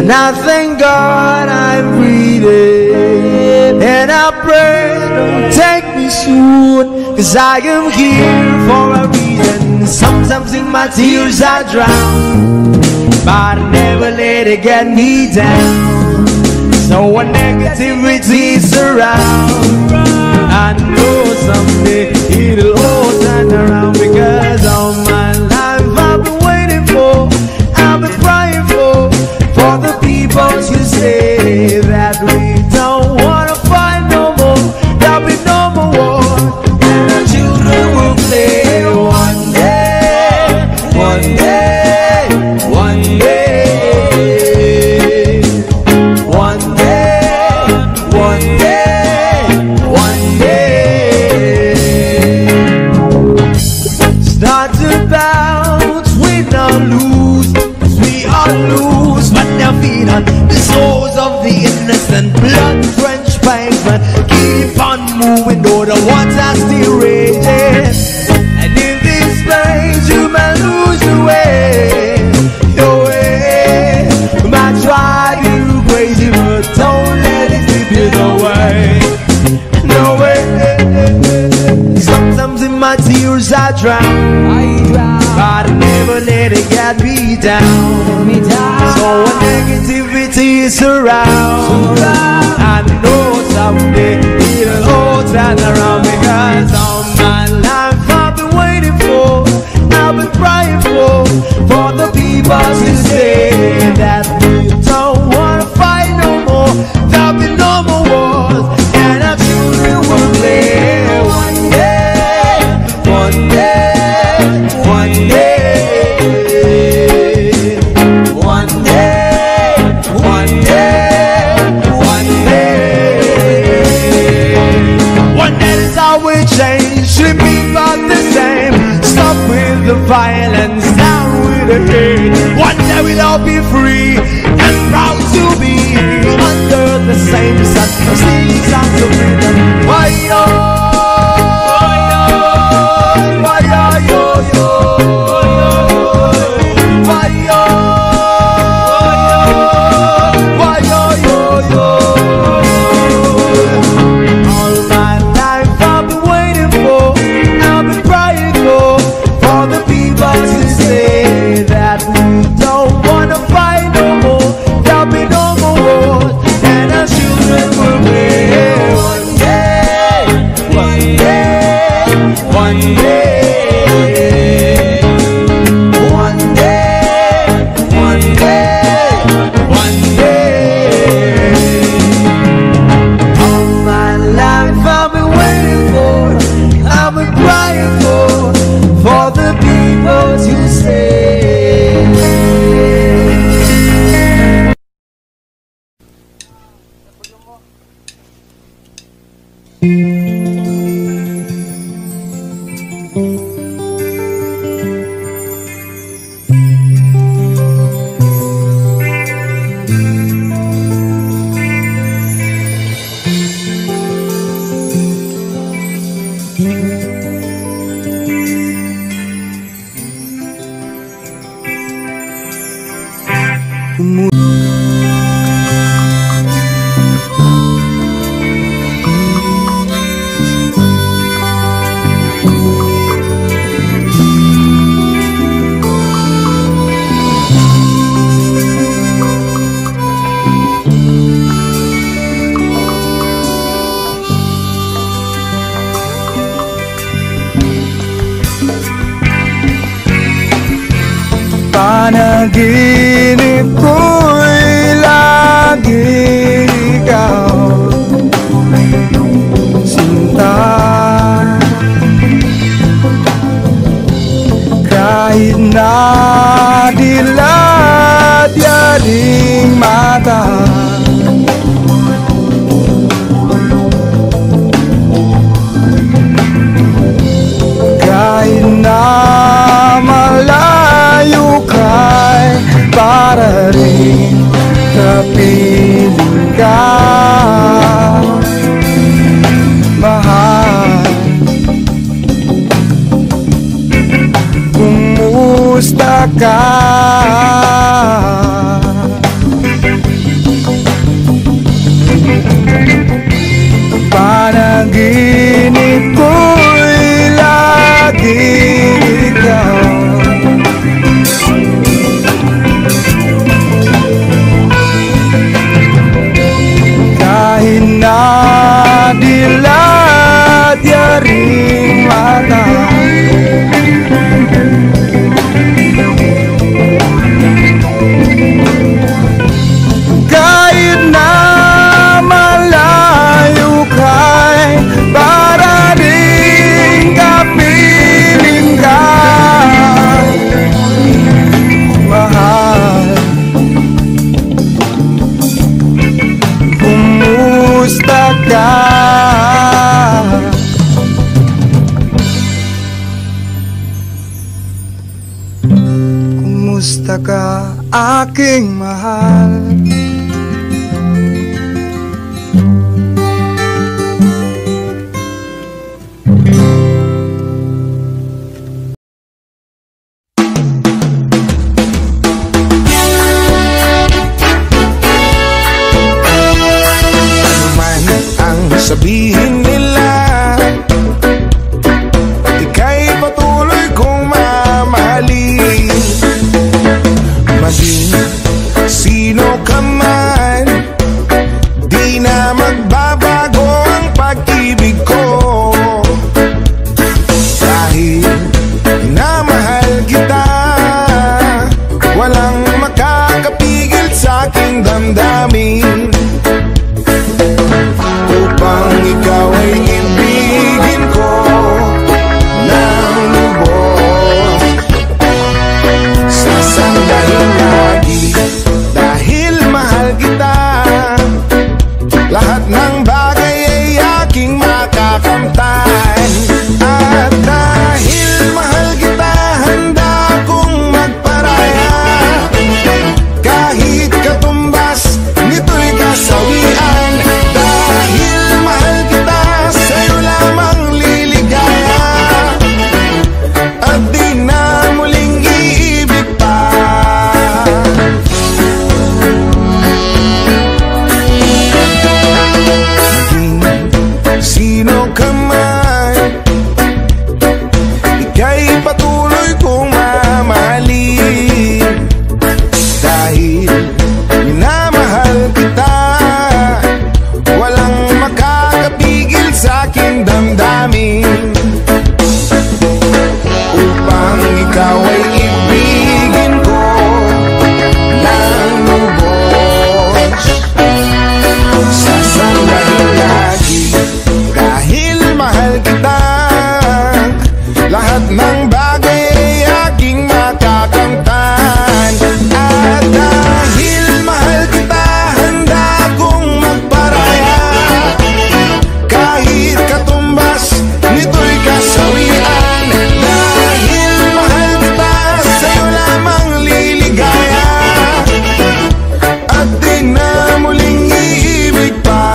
And I thank God I'm breathing, and I pray don't take me soon, 'cause I am here for a reason. Sometimes in my tears I drown, but I never let it get me down. So when negativity surrounds, I know someday it'll all turn around, because all my life I've been waiting for, I've been crying for the people to say that we don't wanna fight no more, there'll be no more war, and our children will play one day, one day, one day, one day, one day, one day. Start to bounce, we don't lose, 'cause we are loose, but their feet on the souls of the innocent, blood-drenched pavement. Keep on moving, though the water's still raging. And in this place you may lose your way, your way. Might drive you crazy, but don't let it slip you away, no way. Sometimes in my tears I drown, but I never let it get me down. So when negativity is around, I know someday it'll all turn around, because all my life I've been waiting for, I've been crying for the people to say that we don't wanna fight no more, there'll be no more wars, and our children will play one day, one day, one day, one day, one day, one day. One day is how we change, should be about the same. Stop with the violence, down with the hate. One day we'll all be free and proud to be under the same sun, singing songs of freedom. Why yo, why yo, yo, yo, why yo, why yo, yo, yo. All my life I've been waiting for, I've been crying for the people to say that we don't wanna fight no more, there'll be no more wars, and our children will live one day, one day, one day, one day, one day, one day. All my life I've been waiting for, I've been crying for the people to say. Panaginipko'y lagi ikaw, sinta. Kahit na dilat yaring mata, kahit na malayo ka'y para rin kapiling ka, mahal. Kumusta ka? Kamusta ka, aking mahal? Ano man ang sabihin nila, ika'y patuloy kong mamahalin. Maging sino ka man, di na magbabago ang pag-ibig ko. Dahil minamahal kita, walang makakapigil sa aking damdamin. Upang ikaw ay ibigin ko ng lubos, sasandahin lagi dahil mahal kita. Lahat ng bagay ay aking makakamtan. At dahil mahal kita, handa akong magparaya. Kahit katumbas, nito'y kasawian. Dahil mahal kita, sa'yo lamang liligaya. At di na muling iibig pa. Maging sino ka man, ika'y patuloy kong mamahalin. Dahil minamahal kita, walang makakapigil sa aking damdamin. Upang ikaw ay ibigin ko ng lubos, sasandahin lagi dahil mahal kita. Lahat ng bagay ay aking makakamtan. At dahil mahal kita, handa akong magparaya. Kahit katumbas, nito'y kasawian. Dahil mahal kita, sa'yo lamang liligaya. At di na muling iibig pa.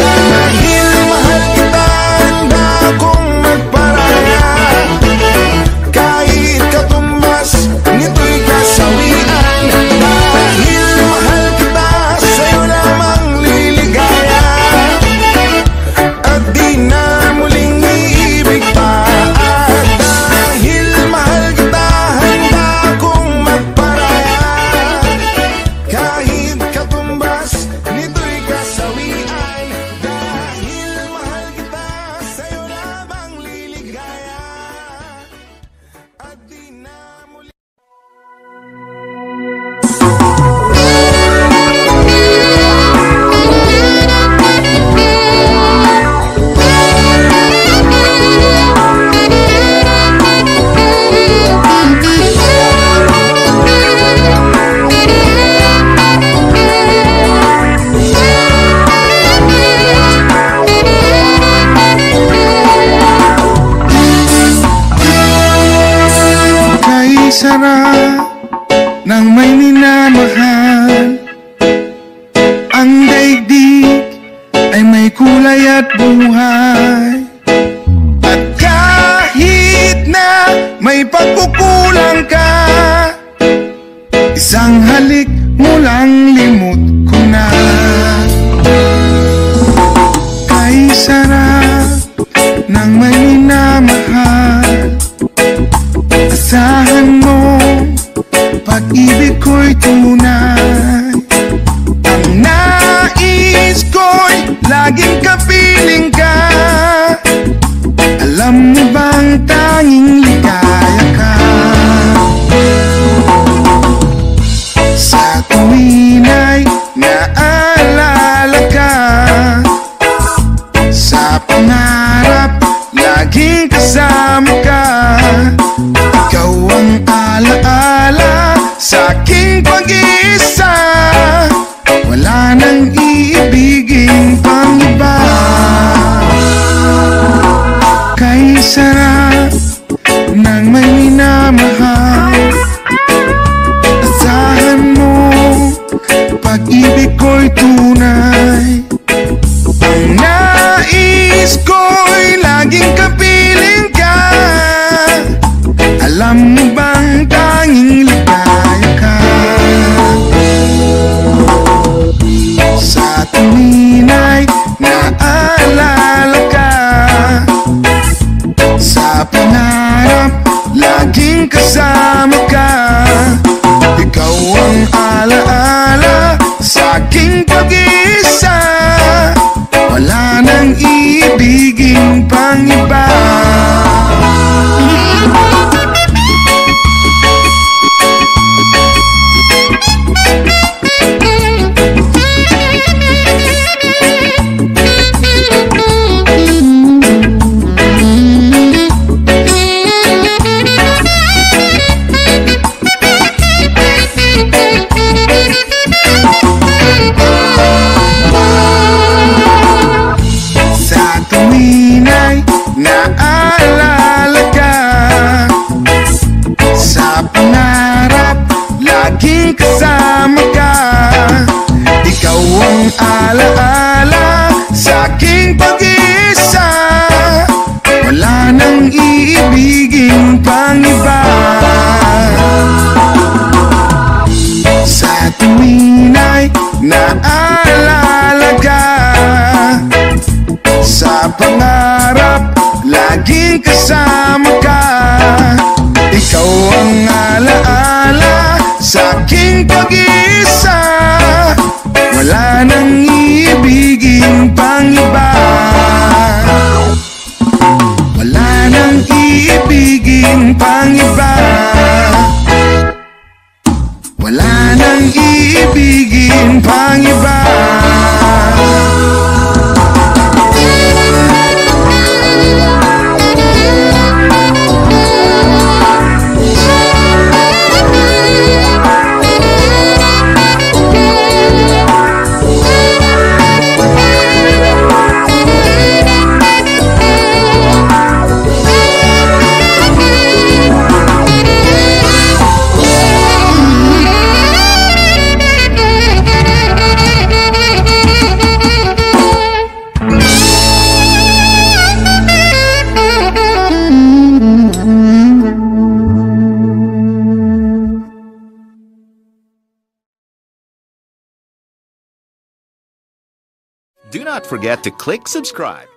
Dahil mahal kita, handa akong magparaya. Kahit katumbas, nito'y kasawian. Dahil mahal kita, sa'yo lamang liligaya. At di na muling iibig pa. At dahil mahal kita, handa akong magparaya. Kahit katumbas, nito'y kasawian. Dahil mahal kita, sa'yo lamang liligaya. At di na muling Kay sarap ng may minamahal. Ang daigdig ay may kulay at buhay. At kahit na may pagkukulang ka, isang halik mo lang limot ko na. Kay sarap ng may minamahal, asahan mo, pag-ibig ko'y tunay. Ang nais ko'y laging kapiling ka. Alam mo bang tanging ligaya ka? Sa tuwin ay naalala ka. Sa pangarap laging kasama ka. Ikaw ang alaala sa aking pag-iisa. Wala nang iibigin pang iba. Kay sarap ng may minamahal. Asahan mo, pag-ibig ko'y tunay. Ang nais ko'y laging kapiling ka. Alam mo bang tanging ligaya ka? Sa tuwin ay naalala ka. Sa pangarap, laging kasama ka. Ikaw ang alaala sa aking pag-iisa. Wala nang iibigin pang iba. Naalala ka. Sa pangarap, laging kasama ka. Ikaw ang alaala sa aking pag-iisa. Wala nang iibigin pang iba. Sa tuwin ay naalala ka. Sa pangarap, laging kasama ka. Ikaw ang alaala sa aking pag-iisa. Wala nang iibigin pang iba. Wala nang iibigin pang iba. Wala nang iibigin pang iba. Do not forget to click subscribe.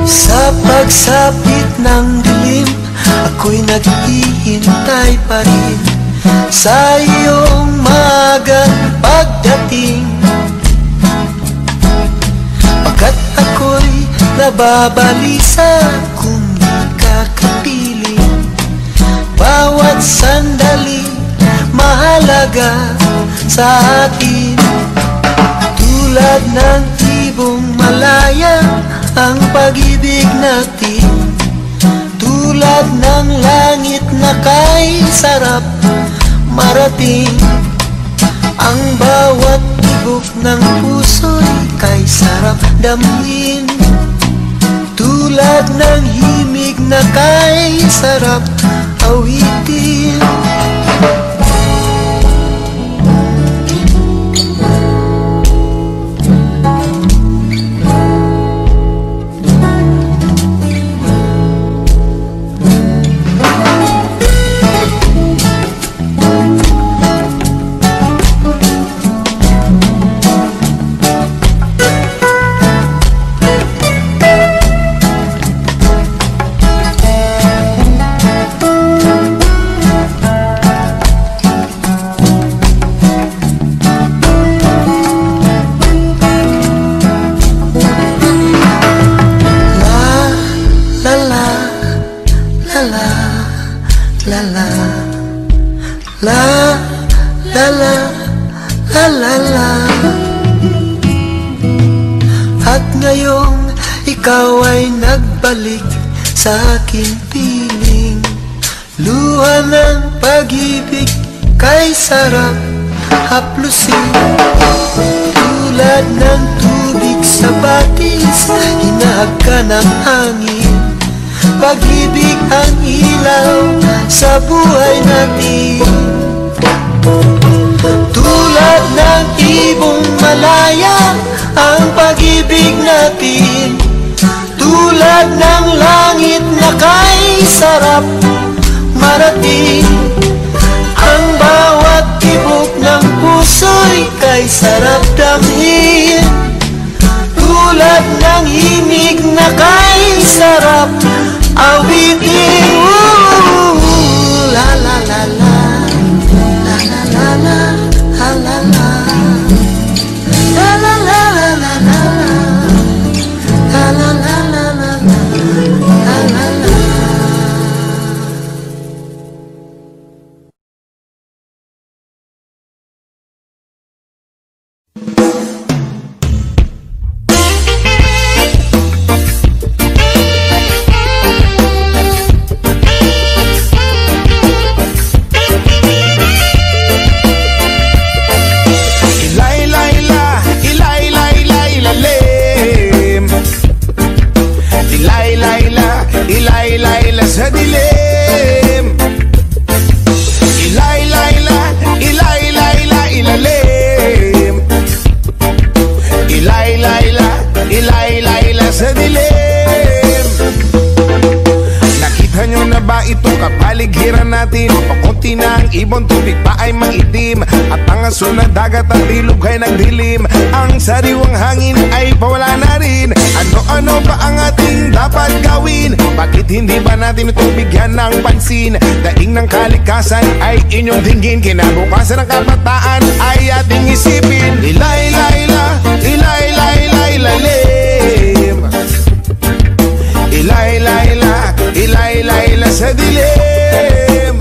Sa pagsapit ng dilim, ako'y naghihintay pa rin sa iyong maagang pagdating. Pagkat ako'y nababalisa kung di ka kapiling. Bawat sandali mahalaga sa akin. Tulad ng ibong malaya ang pag-ibig natin. Tulad ng langit na kay sarap marating. Ang bawat tibok ng puso'y kay sarap damhin. Tulad ng himig na kay sarap awitin. At ngayong ikaw ay nagbalik sa aking piling, luha ng pag-ibig kay sarap haplusin. Tulad ng tubig sa batis, hinahagka ng hangin. Pag-ibig ang ilaw sa buhay natin. Tulad ng ibong malaya ang pag-ibig natin. Tulad ng langit na kay sarap marating. Ang bawat tibok ng puso'y kay sarap damhin. Tulad ng himig na kay sarap awitin. La la la la, la la la la, la la la, la la la la la la, la la la la la, la la la. Ilay-layla sa dilim. Ilay-layla, ilay-layla, ilalim. Ilay-layla, ilay-layla sa dilim. Nakita nyo na ba itong kapaligiran natin? Pakunti na ang ibon, tubig pa ay maitim. At ang asul na dagat at ilog ay nagdilim. Ang sariwang hangin ay pawala na rin. Ano-ano ba ang ating dapat gawin? Bakit hindi ba natin ito bigyan ng pansin? Daing ng kalikasan ay inyong dinggin. Kinabukasan ng kabataan ay ating isipin. Ilay-layla, ilay-layla, ilalim. Ilay-layla, ilay-layla sa dilim.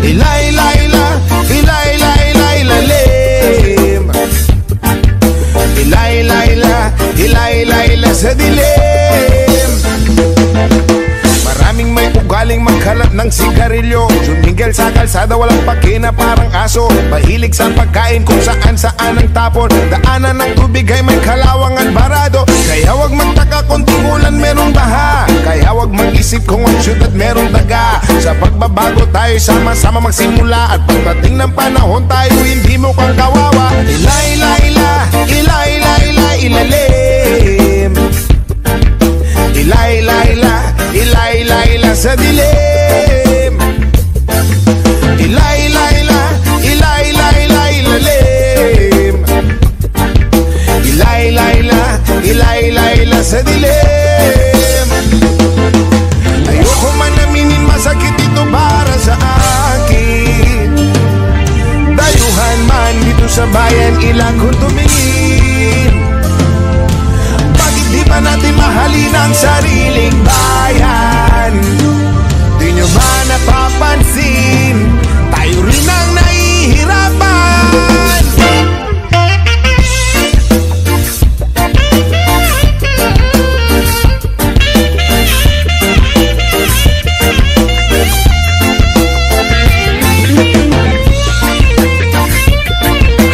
Ilay-layla, ilay-layla, ilalim. Ilay-layla, ilay-layla sa dilim. Maraming may ugaling magkalat ng sigarilyo, sumingil sa kalsada walang pakina parang aso. Mahilig sa pagkain kung saan-saan ang tapon. Daanan ng tubig ay may kalawang at barado. Kaya wag magtaka kung tingulan merong baha. Kaya wag mag-isip kung ang syudad merong daga. Sa pagbabago tayo sama-sama magsimula. At pagdating ng panahon tayo hindi mo kang kawawa. Ilay-layla, ilay-layla, ilalim. Ilay-layla, ilay-layla sa dilim. Ilay-layla, ilay-layla, ilalim. Ilay-layla, ilay-layla sa dilim. Ayoko man aminin, masakit ito para sa akin. Dayuhan man dito sa bayan, ilang kung tumingin. Bakit di ba natin mahalin ang sariling bayan? Di nyo ba napapansin? Tayo rin ang nahihirapan.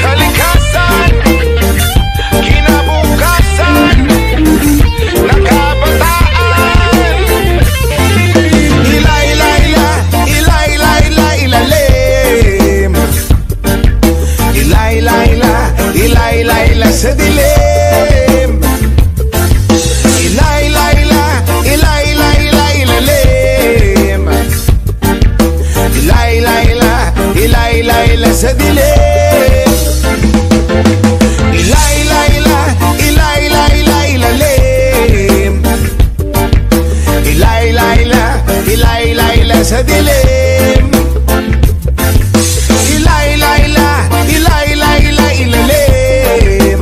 Kalikasan, kinabukasan ng kabataan. Ilay-layla, ilay-layla, ilalim. Ilay-layla, ilay-layla sa dilim. Ilay-layla, ilay-layla, ilalim. Ilay-layla, ilay-layla sa dilim. Ilay-layla, ilay-layla, ilalim. Ilay-layla, ilay-layla sa dilim. Ilay-layla, ilay-layla, ilalim.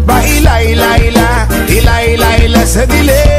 Ba ilay-layla, ilay-layla sa dilim.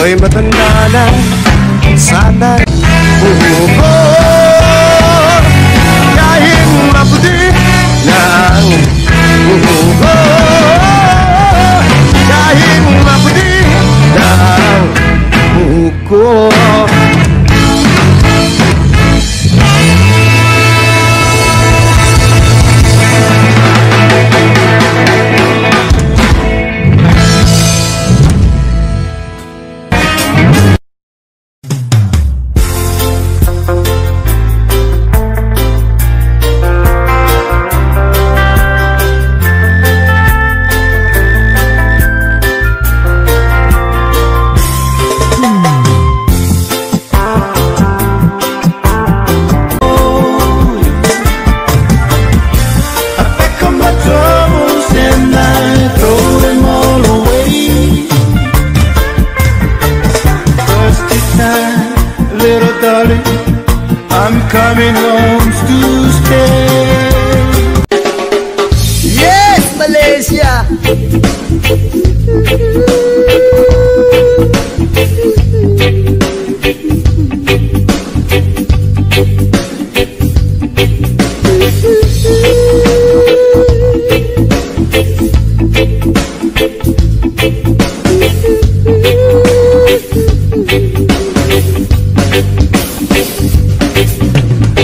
Ako'y matanda na, sana buhok ko kahit maputi na ang buhok ko, kahit maputi na ang buhok ko. I'm coming home to stay. Yes, Malaysia.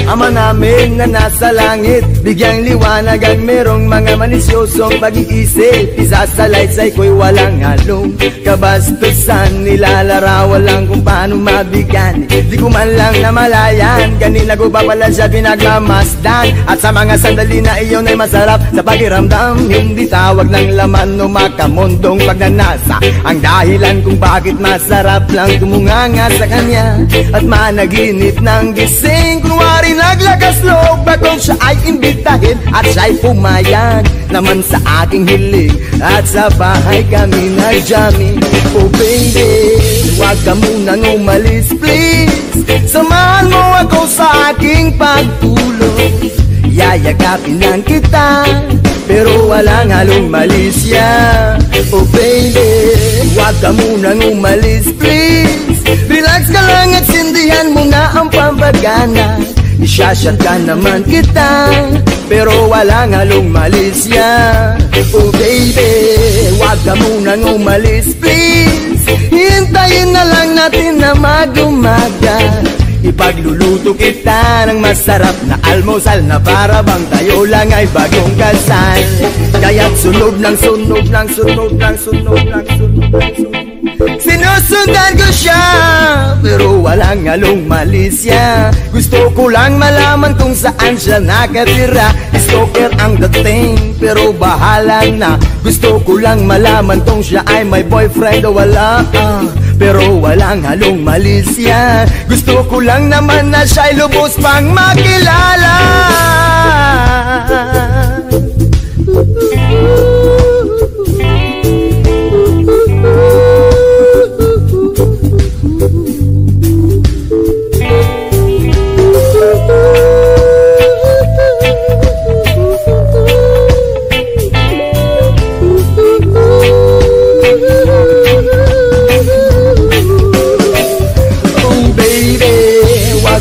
Ama namin na nasa langit, bigyang liwanag ang merong mga malisyosong pag-iisip. Isasalaysay ko'y walang halong kabastusan, nilalarawan lang kung paano mabigyan. Di ko man lang namalayan, kanina ko pa pala siya pinagmamasdan. At sa mga sandali na iyon ay masarap sa pakiramdam, hindi tawag ng laman o makamundong pagnanasa ang dahilan kung bakit masarap lang tumunganga sa kanya at managinip ng gising. Kunwari naglakas loob bakong siya ay imbitahin at siya'y pumayag naman sa aking hiling. At sa bahay kami nag-jamming. Oh baby, huwag ka munang umalis please, samahan mo ako sa aking pagtulog. Yayagapin lang kita pero walang halong malisya. Oh baby, huwag ka munang umalis please, relax ka lang at sindihan mo na ang pambagana. Isyashot ka naman kita pero walang halong malisya. Oh baby, huwag ka munang umalis please, hintayin na lang natin na mag-umaga. Ipagluluto kita ng masarap na almusal na para bang tayo lang ay bagong kasal. Kaya't sunog ng sunog ng sunog ng sunog ng sunog ng sunog, sinusundan ko siya pero walang halong malisya. Gusto ko lang malaman kung saan siya nakatira. Stalker ang dating pero bahala na. Gusto ko lang malaman kung siya ay may boyfriend o wala, pero walang halong malisya. Gusto ko lang naman na siya'y lubos pang makilala.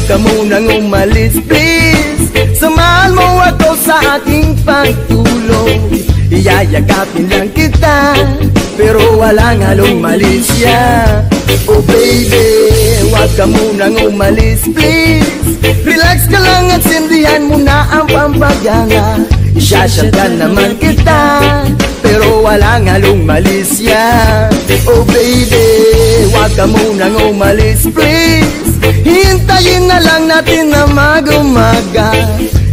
Ka munang umalis please, samahan mo ako sa aking pagtulog. Iyayagapin lang kita pero walang halong malisya. Oh baby, huwag ka munang umalis please, relax ka lang at sindihan mo na ang pampagana. Isyashot ka naman kita pero walang halong malisya. Oh baby, huwag ka munang umalis please, hintayin na lang natin na mag-umaga.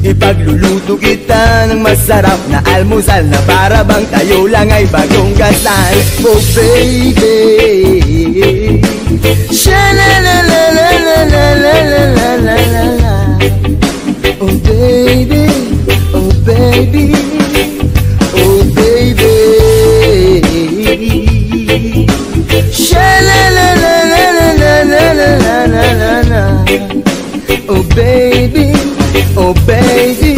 Ipagluluto kita ng masarap na almusal na para bang tayo lang ay bagong kasal. Oh baby, sha-la-la-la-la-la-la-la-la-la-la. Oh baby, oh baby, oh baby, sha-la-la-la-la-la-la-la-la-la-la. Oh baby, oh baby,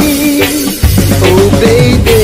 oh baby.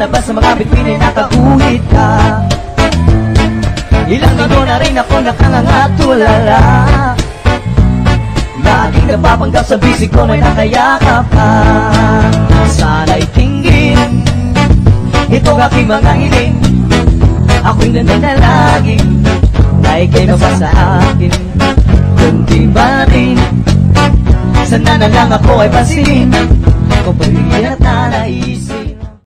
lumalabas sa mga bituin ay nakaguhit ka. Ilang linggo na rin ako nakangangatulala, laging napapanggap sa bisig ko may nakayakap ka. Sana'y tinggin itong aking mga hiling, ako'y nananalangin na ika'y mapa sa akin. Kung di ba rin, sana na lang ako ay pansinin kung pag-iingat na naisip.